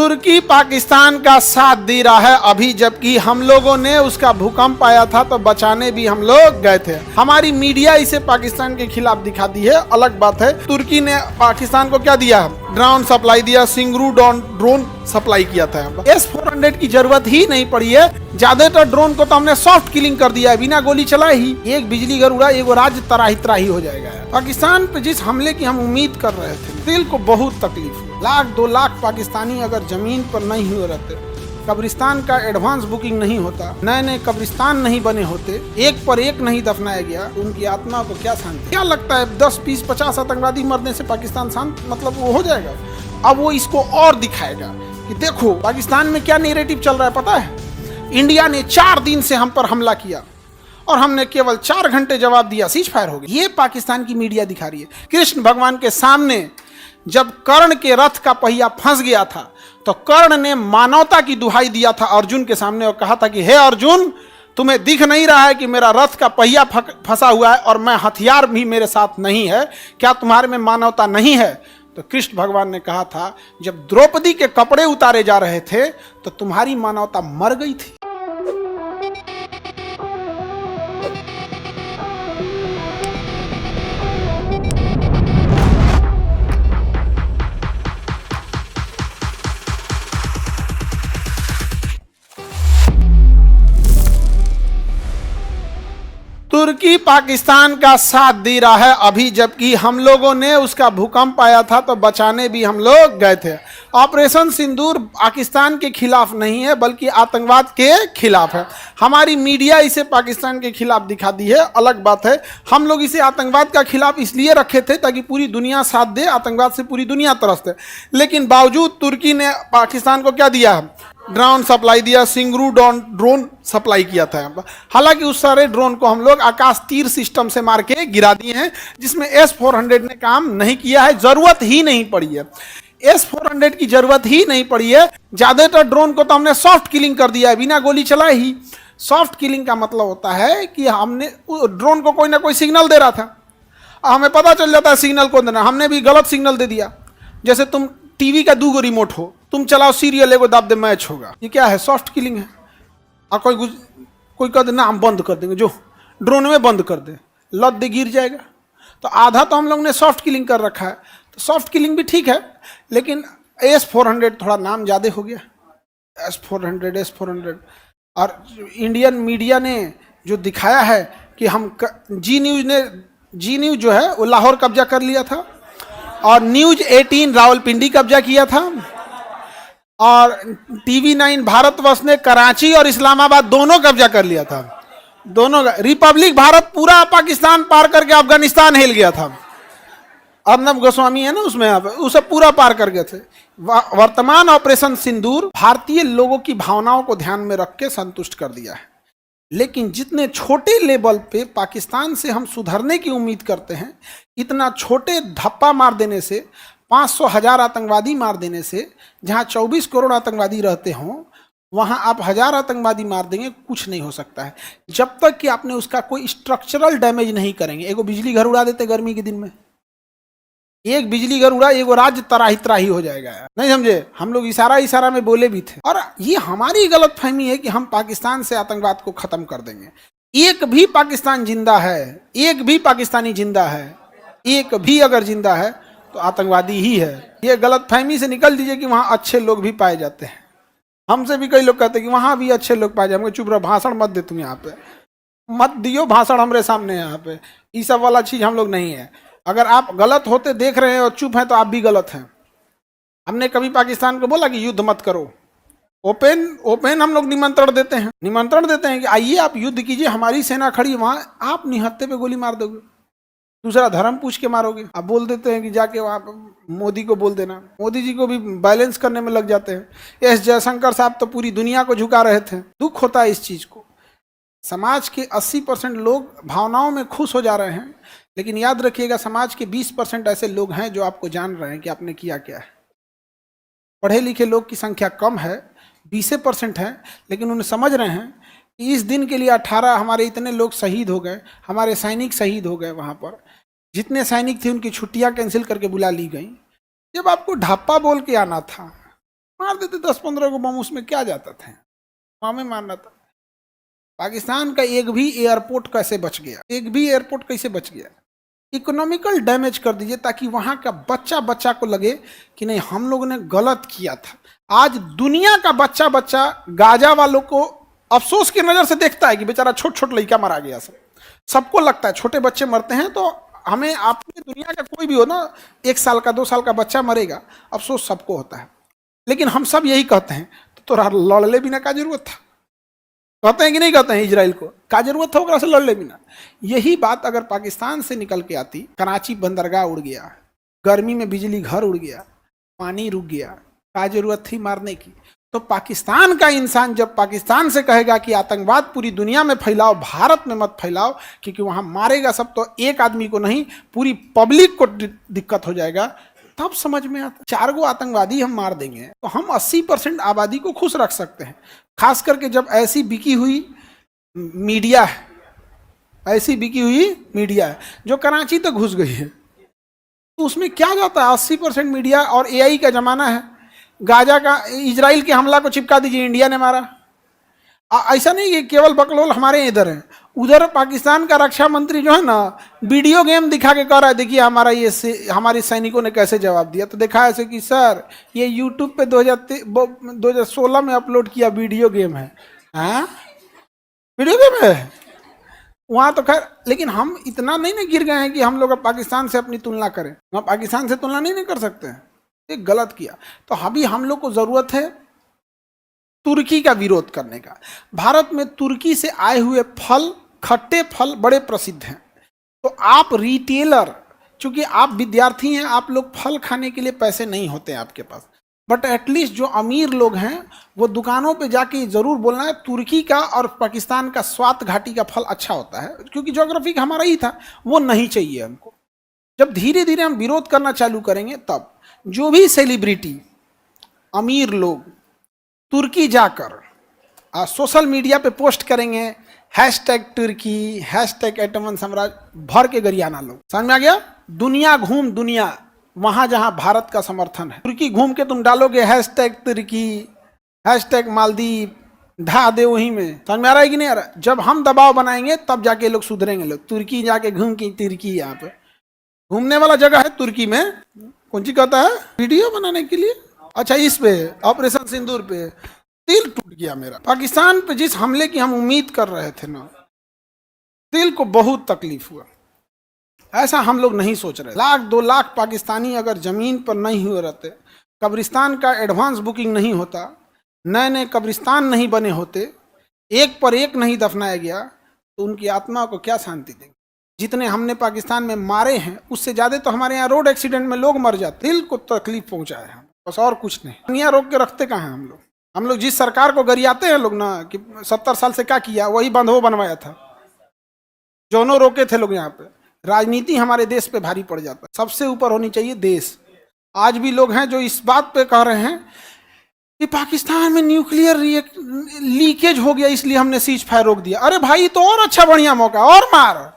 तुर्की पाकिस्तान का साथ दे रहा है अभी, जबकि हम लोगों ने उसका भूकंप आया था तो बचाने भी हम लोग गए थे। हमारी मीडिया इसे पाकिस्तान के खिलाफ दिखाती है, अलग बात है। तुर्की ने पाकिस्तान को क्या दिया? ड्रोन सप्लाई दिया, सिंगरू ड्रोन सप्लाई किया था। S-400 की जरूरत ही नहीं पड़ी है। ज्यादातर ड्रोन को तो हमने सॉफ्ट किलिंग कर दिया है, बिना गोली चलाए ही। एक बिजली घर उड़ा, एक राज्य तराही तराही हो जाएगा। पाकिस्तान पे जिस हमले की हम उम्मीद कर रहे थे, दिल को बहुत तकलीफ हुई। 1-2 लाख पाकिस्तानी अगर जमीन पर नहीं हुए रहते, कब्रिस्तान का एडवांस बुकिंग नहीं होता, नए नए कब्रिस्तान नहीं बने होते, एक पर एक नहीं दफनाया गया, तो उनकी आत्मा को क्या शांति? क्या लगता है 10, 20, 50 आतंकवादी मरने से पाकिस्तान शांत मतलब वो हो जाएगा? अब वो इसको और दिखाएगा कि देखो पाकिस्तान में क्या नैरेटिव चल रहा है। पता है, इंडिया ने 4 दिन से हम पर हमला किया और हमने केवल 4 घंटे जवाब दिया, सीज फायर हो गया। ये पाकिस्तान की मीडिया दिखा रही है। कृष्ण भगवान के सामने जब कर्ण के रथ का पहिया फंस गया था तो कर्ण ने मानवता की दुहाई दिया था अर्जुन के सामने और कहा था कि हे अर्जुन, तुम्हें दिख नहीं रहा है कि मेरा रथ का पहिया फंसा हुआ है और मैं हथियार भी मेरे साथ नहीं है, क्या तुम्हारे में मानवता नहीं है? तो कृष्ण भगवान ने कहा था, जब द्रौपदी के कपड़े उतारे जा रहे थे तो तुम्हारी मानवता मर गई थी। तुर्की पाकिस्तान का साथ दे रहा है अभी, जबकि हम लोगों ने उसका भूकंप आया था तो बचाने भी हम लोग गए थे। ऑपरेशन सिंदूर पाकिस्तान के खिलाफ नहीं है, बल्कि आतंकवाद के खिलाफ है। हमारी मीडिया इसे पाकिस्तान के खिलाफ दिखाती है, अलग बात है। हम लोग इसे आतंकवाद का खिलाफ इसलिए रखे थे ताकि पूरी दुनिया साथ दे, आतंकवाद से पूरी दुनिया तरसते। लेकिन बावजूद तुर्की ने पाकिस्तान को क्या दिया? ड्रोन सप्लाई दिया, सिंगरू ड्रोन सप्लाई किया था। हालांकि उस सारे ड्रोन को हम लोग आकाश तीर सिस्टम से मार के गिरा दिए हैं, जिसमें S-400 ने काम नहीं किया है, जरूरत ही नहीं पड़ी है। S-400 की जरूरत ही नहीं पड़ी है। ज्यादातर ड्रोन को तो हमने सॉफ्ट किलिंग कर दिया है, बिना गोली चलाए ही। सॉफ्ट किलिंग का मतलब होता है कि हमने ड्रोन को कोई ना कोई सिग्नल दे रहा था, हमें पता चल जाता है सिग्नल को देना, हमने भी गलत सिग्नल दे दिया। जैसे तुम टीवी का 2 रिमोट हो, तुम चलाओ सीरियल, एगो दाब दे मैच होगा। ये क्या है? सॉफ्ट किलिंग है। और कोई कह दे ना हम बंद कर देंगे, जो ड्रोन में बंद कर दे, लद दे गिर जाएगा। तो आधा तो हम लोग ने सॉफ्ट किलिंग कर रखा है। तो सॉफ्ट किलिंग भी ठीक है, लेकिन S-400 थोड़ा नाम ज़्यादा हो गया। S-400 और इंडियन मीडिया ने जो दिखाया है कि हम जी न्यूज़ जो है वो लाहौर कब्जा कर लिया था, और न्यूज़ 18 रावलपिंडी कब्जा किया था, और TV9 भारतवर्ष ने कराची और इस्लामाबाद दोनों कब्जा कर लिया था। दोनों रिपब्लिक भारत पूरा पाकिस्तान पार करके अफगानिस्तान हिल गया था। अर्नब गोस्वामी है ना उसमें, उसे पूरा पार कर गए थे। वर्तमान ऑपरेशन सिंदूर भारतीय लोगों की भावनाओं को ध्यान में रख के संतुष्ट कर दिया है। लेकिन जितने छोटे लेवल पे पाकिस्तान से हम सुधरने की उम्मीद करते हैं, इतना छोटे धप्पा मार देने से, 500,000 आतंकवादी मार देने से, जहां 24 करोड़ आतंकवादी रहते हों वहां आप 1000 आतंकवादी मार देंगे, कुछ नहीं हो सकता है जब तक कि आपने उसका कोई स्ट्रक्चरल डैमेज नहीं करेंगे। एगो बिजली घर उड़ा देते गर्मी के दिन में, एक बिजली घर उड़ा, एगो राज्य तराही तराही हो जाएगा। नहीं समझे? हम लोग इशारा में बोले भी थे। और ये हमारी गलतफहमी है कि हम पाकिस्तान से आतंकवाद को खत्म कर देंगे। एक भी पाकिस्तान जिंदा है, एक भी पाकिस्तानी जिंदा है, एक भी अगर जिंदा है तो आतंकवादी ही है। ये गलतफहमी से निकल दीजिए कि वहाँ अच्छे लोग भी पाए जाते हैं। हमसे भी कई लोग कहते हैं कि वहाँ भी अच्छे लोग पाए जाएंगे। चुप रहो, भाषण मत दे, तुम यहाँ पे मत दियो भाषण हमारे सामने। यहाँ पे ये सब वाला चीज हम लोग नहीं है। अगर आप गलत होते देख रहे हैं और चुप हैं तो आप भी गलत हैं। हमने कभी पाकिस्तान को बोला कि युद्ध मत करो? ओपन हम लोग निमंत्रण देते हैं कि आइए आप युद्ध कीजिए, हमारी सेना खड़ी है वहाँ, आप निहत्थे पे गोली मार दोगे, दूसरा धर्म पूछ के मारोगे। आप बोल देते हैं कि जाके वहाँ मोदी को बोल देना, मोदी जी को भी बैलेंस करने में लग जाते हैं। S जयशंकर साहब तो पूरी दुनिया को झुका रहे थे। दुख होता है इस चीज को। समाज के 80% लोग भावनाओं में खुश हो जा रहे हैं, लेकिन याद रखिएगा समाज के 20% ऐसे लोग हैं जो आपको जान रहे हैं कि आपने किया क्या है। पढ़े लिखे लोग की संख्या कम है, 20% है, लेकिन उन्हें समझ रहे हैं कि इस दिन के लिए 18 हमारे इतने लोग शहीद हो गए, हमारे सैनिक शहीद हो गए। वहाँ पर जितने सैनिक थे उनकी छुट्टियां कैंसिल करके बुला ली गई। जब आपको ढापा बोल के आना था मार देते 10-15 को बम, उसमें क्या जाता था, हमें मारना था। पाकिस्तान का एक भी एयरपोर्ट कैसे बच गया, एक भी एयरपोर्ट कैसे बच गया? इकोनॉमिकल डैमेज कर दीजिए ताकि वहां का बच्चा बच्चा को लगे कि नहीं हम लोगों ने गलत किया था। आज दुनिया का बच्चा बच्चा गाजा वालों को अफसोस की नजर से देखता है कि बेचारा छोट छोट लड़का मारा गया। सबको लगता है छोटे बच्चे मरते हैं तो हमें, आपकी दुनिया का कोई भी हो ना, 1 साल का 2 साल का बच्चा मरेगा, अफसोस सबको होता है। लेकिन हम सब यही कहते हैं तो तोरा लड़ले बिना का जरूरत था, कहते हैं कि नहीं कहते हैं? इजराइल को का जरूरत था से लड़ ले बिना। यही बात अगर पाकिस्तान से निकल के आती, कराची बंदरगाह उड़ गया, गर्मी में बिजली घर उड़ गया, पानी रुक गया, का जरूरत थी मारने की? तो पाकिस्तान का इंसान जब पाकिस्तान से कहेगा कि आतंकवाद पूरी दुनिया में फैलाओ, भारत में मत फैलाओ क्योंकि वहां मारेगा सब, तो एक आदमी को नहीं पूरी पब्लिक को दिक्कत हो जाएगा, तब समझ में आता। 4 गो आतंकवादी हम मार देंगे तो हम 80% आबादी को खुश रख सकते हैं। खास करके जब ऐसी बिकी हुई मीडिया है, ऐसी बिकी हुई मीडिया है जो कराची तक घुस गई है, तो उसमें क्या जाता है? 80% मीडिया, और एआई का जमाना है। गाजा का इजराइल के हमला को चिपका दीजिए इंडिया ने मारा। ऐसा नहीं कि केवल बकलोल हमारे इधर है, उधर पाकिस्तान का रक्षा मंत्री जो है ना, वीडियो गेम दिखा के कह रहा है देखिए हमारा ये हमारे सैनिकों ने कैसे जवाब दिया। तो देखा ऐसे कि सर ये यूट्यूब पे 2016 में अपलोड किया वीडियो गेम है। हाँ वीडियो गेम है वहाँ तो खैर, लेकिन हम इतना नहीं ना गिर गए हैं कि हम लोग पाकिस्तान से अपनी तुलना करें। हम पाकिस्तान से तुलना नहीं कर सकते हैं, ये गलत किया। तो अभी हम लोग को जरूरत है तुर्की का विरोध करने का। भारत में तुर्की से आए हुए फल, खट्टे फल बड़े प्रसिद्ध हैं। तो आप रिटेलर, चूंकि आप विद्यार्थी हैं, आप लोग फल खाने के लिए पैसे नहीं होते हैं आपके पास, बट एटलीस्ट जो अमीर लोग हैं वो दुकानों पे जाके जरूर बोलना है तुर्की का और पाकिस्तान का स्वात घाटी का फल अच्छा होता है, क्योंकि ज्योग्राफी का हमारा ही था, वो नहीं चाहिए हमको। जब धीरे धीरे हम विरोध करना चालू करेंगे तब जो भी सेलिब्रिटी अमीर लोग तुर्की जाकर सोशल मीडिया पे पोस्ट करेंगे #तुर्की, #एटमन साम्राज्य, भर के गरियाना लोग। समझ में आ गया? दुनिया घूम दुनिया, वहां जहां भारत का समर्थन है, तुर्की घूम के तुम डालोगे #तुर्की, #मालदीव, ढा दे वहीं में। समझ में आ रहा है कि नहीं आ रहा? जब हम दबाव बनाएंगे तब जाके लोग सुधरेंगे। लोग तुर्की जाके घूम के, तुर्की यहाँ पे घूमने वाला जगह है तुर्की में, कौन सी कहता है वीडियो बनाने के लिए। अच्छा, इस पे ऑपरेशन सिंदूर पे दिल टूट गया मेरा। पाकिस्तान पे जिस हमले की हम उम्मीद कर रहे थे ना, दिल को बहुत तकलीफ हुआ। ऐसा हम लोग नहीं सोच रहे। 1-2 लाख पाकिस्तानी अगर जमीन पर नहीं हुए रहते, कब्रिस्तान का एडवांस बुकिंग नहीं होता, नए नए कब्रिस्तान नहीं बने होते, एक पर एक नहीं दफनाया गया, तो उनकी आत्मा को क्या शांति देंगे? जितने हमने पाकिस्तान में मारे हैं उससे ज्यादा तो हमारे यहाँ रोड एक्सीडेंट में लोग मर जाते। दिल को तकलीफ पहुंचाए हम, बस और कुछ नहीं। दुनिया रोक के रखते कहाँ हैं हम लोग? हम लोग जिस सरकार को गरियाते हैं लोग ना कि 70 साल से क्या किया, वही बंधो बनवाया था, जोनो रोके थे लोग। यहाँ पे राजनीति हमारे देश पे भारी पड़ जाता है। सबसे ऊपर होनी चाहिए देश। आज भी लोग हैं जो इस बात पे कह रहे हैं कि पाकिस्तान में न्यूक्लियर लीकेज हो गया इसलिए हमने सीज फायर रोक दिया। अरे भाई तो और अच्छा बढ़िया मौका, और मार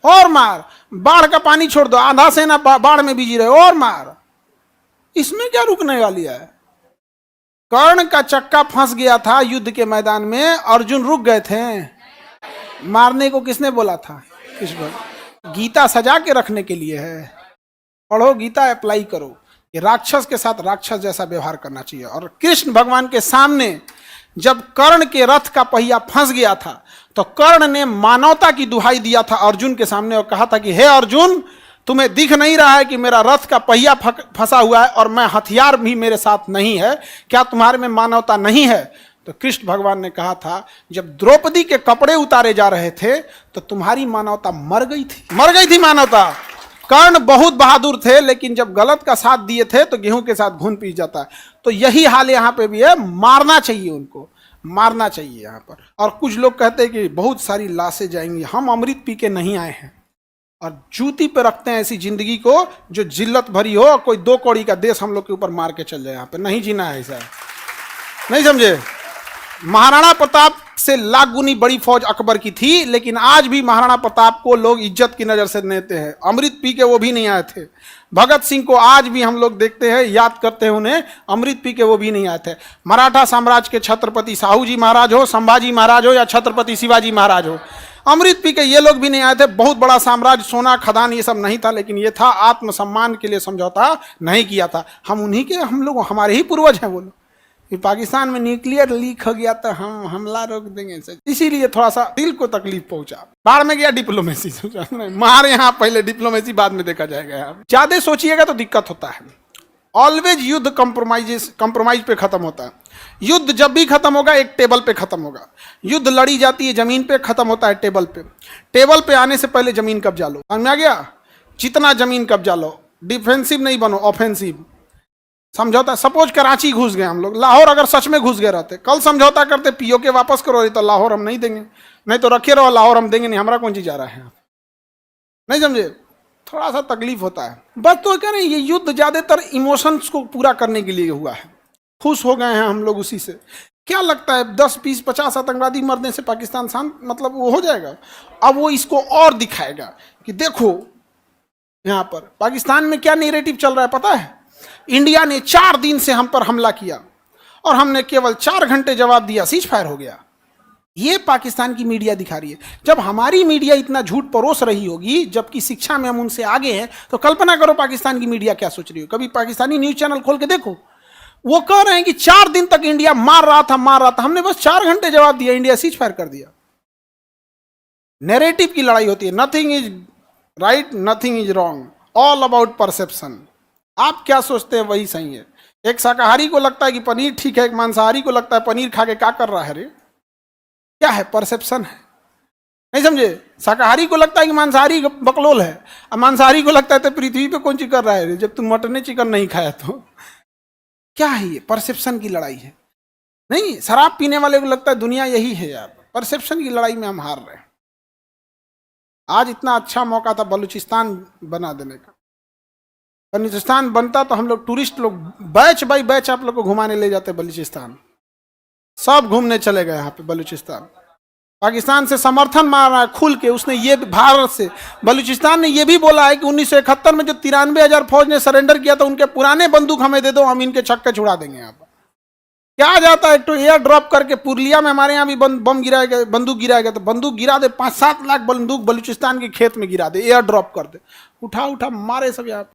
और मार, बाढ़ का पानी छोड़ दो, आधा सेना बाढ़ में बिजी रहे, और मार, इसमें क्या रुकने वाली है? कर्ण का चक्का फंस गया था युद्ध के मैदान में, अर्जुन रुक गए थे। मारने को किसने बोला था? कृष्ण। गीता सजा के रखने के लिए है। पढ़ो गीता, अप्लाई करो कि राक्षस के साथ राक्षस जैसा व्यवहार करना चाहिए। और कृष्ण भगवान के सामने जब कर्ण के रथ का पहिया फंस गया था तो कर्ण ने मानवता की दुहाई दिया था अर्जुन के सामने और कहा था कि हे अर्जुन, तुम्हें दिख नहीं रहा है कि मेरा रथ का पहिया फंसा हुआ है और मैं हथियार भी मेरे साथ नहीं है, क्या तुम्हारे में मानवता नहीं है? तो कृष्ण भगवान ने कहा था जब द्रौपदी के कपड़े उतारे जा रहे थे तो तुम्हारी मानवता मर गई थी मानवता। कर्ण बहुत बहादुर थे, लेकिन जब गलत का साथ दिए थे तो गेहूं के साथ घुन पीस जाता है। तो यही हाल यहाँ पे भी है, मारना चाहिए उनको, मारना चाहिए यहाँ पर। और कुछ लोग कहते हैं कि बहुत सारी लाशें जाएंगी। हम अमृत पी के नहीं आए हैं और जूती पे रखते हैं ऐसी जिंदगी को जो जिल्लत भरी हो, कोई 2 कौड़ी का देश हम लोग के ऊपर मार के चल जाए। यहाँ पे नहीं जीना है ऐसा, नहीं समझे? महाराणा प्रताप से लाख गुनी बड़ी फौज अकबर की थी, लेकिन आज भी महाराणा प्रताप को लोग इज्जत की नजर से लेते हैं। अमृत पी के वो भी नहीं आए थे। भगत सिंह को आज भी हम लोग देखते हैं, याद करते हैं उन्हें, अमृत पी के वो भी नहीं आए थे। मराठा साम्राज्य के छत्रपति साहू जी महाराज हो, संभाजी महाराज हो या छत्रपति शिवाजी महाराज हो, अमृत पी के ये लोग भी नहीं आए थे। बहुत बड़ा साम्राज्य, सोना खदान ये सब नहीं था, लेकिन ये था आत्मसम्मान के लिए समझौता नहीं किया था। हम उन्हीं के, हम लोग हमारे ही पूर्वज हैं। बोलो कि पाकिस्तान में न्यूक्लियर लीक हो गया तो हम हमला रोक देंगे, इसीलिए थोड़ा सा दिल को तकलीफ पहुंचा। बाहर में गया डिप्लोमेसी, हमारे यहाँ पहले डिप्लोमेसी, बाद में देखा जाएगा। ज्यादा सोचिएगा तो दिक्कत होता है। ऑलवेज युद्ध कंप्रोमाइज पे खत्म होता है। युद्ध जब भी खत्म होगा एक टेबल पे खत्म होगा। युद्ध लड़ी जाती है जमीन पे, खत्म होता है टेबल पे। टेबल पे आने से पहले जमीन कब्जा लो, समझ में आ गया? जितना जमीन कब्जा लो, डिफेंसिव नहीं बनो, ऑफेंसिव। समझौता, सपोज कराची घुस गए हम लोग, लाहौर अगर सच में घुस गए रहते, कल समझौता करते पीओ के वापस करो, तो लाहौर हम नहीं देंगे, नहीं तो रखे रहो, लाहौर हम देंगे नहीं। हमारा कौन चीज जा रहा है, नहीं समझे? थोड़ा सा तकलीफ होता है बस। तो कह रहे हैं ये युद्ध ज्यादातर इमोशंस को पूरा करने के लिए हुआ है। खुश हो गए हैं हम लोग उसी से। क्या लगता है 10, 20, 50 आतंकवादी मरने से पाकिस्तान शांत, मतलब वो हो जाएगा? अब वो इसको और दिखाएगा कि देखो यहाँ पर पाकिस्तान में क्या नैरेटिव चल रहा है पता है? इंडिया ने 4 दिन से हम पर हमला किया और हमने केवल 4 घंटे जवाब दिया, सीज फायर हो गया। ये पाकिस्तान की मीडिया दिखा रही है। जब हमारी मीडिया इतना झूठ परोस रही होगी, जबकि शिक्षा में हम उनसे आगे हैं, तो कल्पना करो पाकिस्तान की मीडिया क्या सोच रही हो। कभी पाकिस्तानी न्यूज चैनल खोल के देखो, वो कह रहे हैं कि 4 दिन तक इंडिया मार रहा था, हमने बस 4 घंटे जवाब दिया, इंडिया सीज फायर कर दिया। नैरेटिव की लड़ाई होती है। Nothing is right, nothing is wrong, all about perception. आप क्या सोचते हैं वही सही है। एक शाकाहारी को लगता है कि पनीर ठीक है, एक मांसाहारी को लगता है पनीर खा के क्या कर रहा है रे, क्या है? परसेप्शन है, नहीं समझे? शाकाहारी को लगता है कि मांसाहारी बकलोल है, और मांसाहारी को लगता है तो पृथ्वी पे कौन चीज कर रहा है रे, जब तुम मटन चिकन नहीं खाया तो। क्या है ये? परसेप्शन की लड़ाई है। नहीं, शराब पीने वाले को लगता है दुनिया यही है यार। परसेप्शन की लड़ाई में हम हार रहे हैं। आज इतना अच्छा मौका था बलूचिस्तान बना देने का। बलूचिस्तान बनता तो हम लोग टूरिस्ट लोग बैच बाई बैच आप लोग को घुमाने ले जाते बलूचिस्तान। सब घूमने चले गए यहाँ पे बलूचिस्तान। पाकिस्तान से समर्थन मार रहा है खुल के उसने। ये भारत से, बलूचिस्तान ने ये भी बोला है कि 1971 में जो 93,000 फौज ने सरेंडर किया था, उनके पुराने बंदूक हमें दे दो, हम इनके छक्के छुड़ा देंगे। यहाँ पर क्या जाता है, तो एयर ड्रॉप करके पुरलिया में हमारे यहाँ भी बम गिराया गया, बंदूक गिराया गया, तो बंदूक गिरा दे, 5-7 लाख बंदूक बलूचिस्तान के खेत में गिरा दे, एयर ड्रॉप कर दे, उठा मारे सब यहाँ।